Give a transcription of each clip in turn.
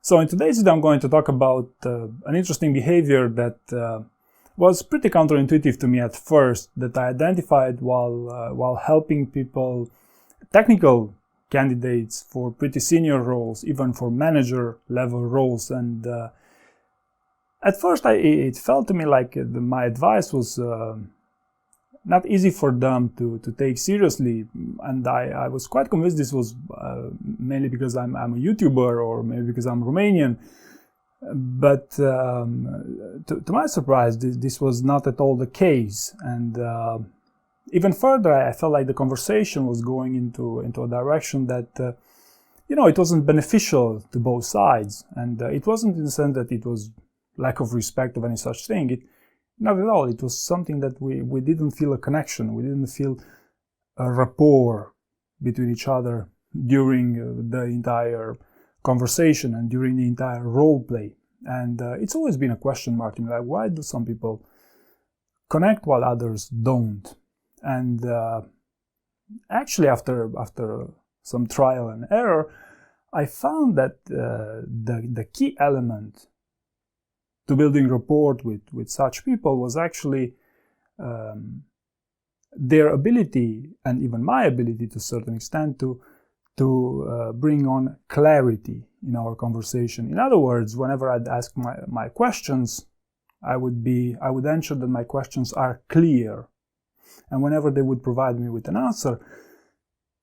So in today's video, I'm going to talk about an interesting behavior that was pretty counterintuitive to me at first, that I identified while helping people, technical candidates for pretty senior roles, even for manager level roles. And at first it felt to me like my advice was not easy for them to take seriously, and I was quite convinced this was mainly because I'm a YouTuber, or maybe because I'm Romanian. But to my surprise, this was not at all the case. And even further, I felt like the conversation was going into a direction that it wasn't beneficial to both sides. And it wasn't in the sense that it was lack of respect of any such thing. Not at all. It was something that we didn't feel a connection. We didn't feel a rapport between each other during the entire conversation and during the entire role play. And it's always been a question mark to me, like, why do some people connect while others don't? And actually, after some trial and error, I found that the key element to building rapport with such people was actually their ability, and even my ability to a certain extent, to bring on clarity in our conversation. In other words, whenever I'd ask my questions, I would ensure that my questions are clear. And whenever they would provide me with an answer,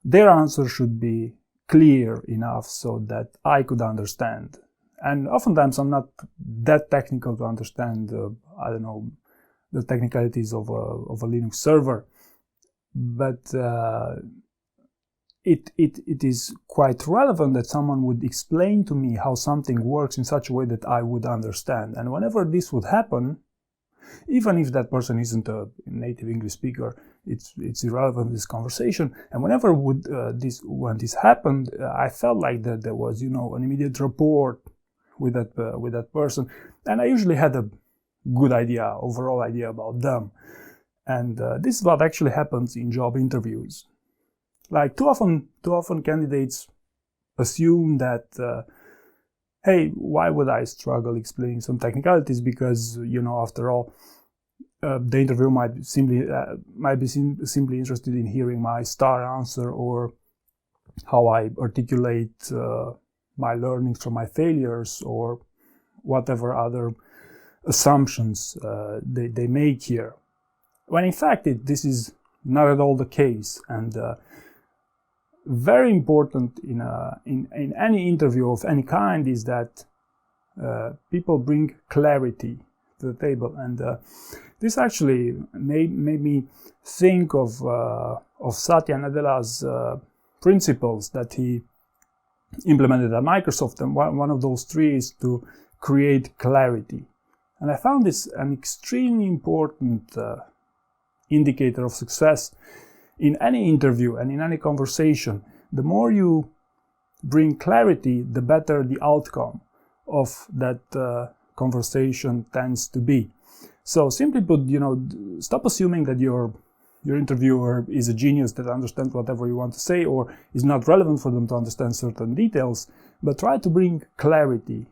their answer should be clear enough so that I could understand. And oftentimes I'm not that technical to understand, the technicalities of a Linux server. But it is quite relevant that someone would explain to me how something works in such a way that I would understand. And whenever this would happen, even if that person isn't a native English speaker, it's irrelevant in this conversation. And whenever when this happened, I felt like that there was an immediate rapport with that person, and I usually had a good overall idea about them. And this is what actually happens in job interviews. Like too often candidates assume that, hey, why would I struggle explaining some technicalities? Because after all, the interviewer might be simply interested in hearing my star answer, or how I articulate my learnings from my failures, or whatever other assumptions they make here. When in fact this is not at all the case. And very important in any interview of any kind is that people bring clarity to the table. And this actually made me think of Satya Nadella's principles that he implemented at Microsoft, and one of those three is to create clarity. And I found this an extremely important indicator of success in any interview and in any conversation. The more you bring clarity, the better the outcome of that conversation tends to be. So simply put, stop assuming that your interviewer is a genius that understands whatever you want to say, or is not relevant for them to understand certain details, but try to bring clarity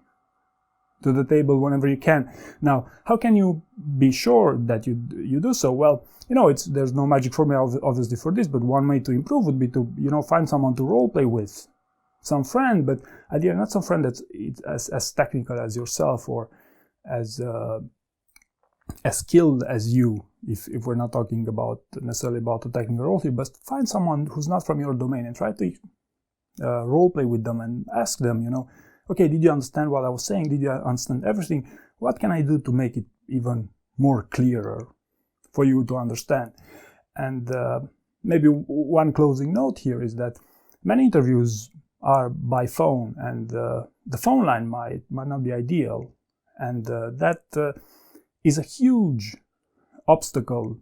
to the table whenever you can. Now, how can you be sure that you do so? Well, there's no magic formula obviously for this, but one way to improve would be to find someone to role play with, some friend, but ideally not some friend that's as technical as yourself, or as skilled as you, if we're not talking necessarily about a technical role here, but find someone who's not from your domain and try to role play with them and ask them, okay, did you understand what I was saying? Did you understand everything? What can I do to make it even more clearer for you to understand? And maybe one closing note here is that many interviews are by phone, and the phone line might not be ideal, and that is a huge obstacle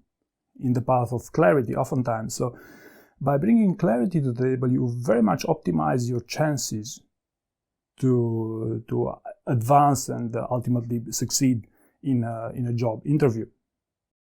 in the path of clarity oftentimes. So by bringing clarity to the table, you very much optimize your chances to advance and ultimately succeed in a job interview.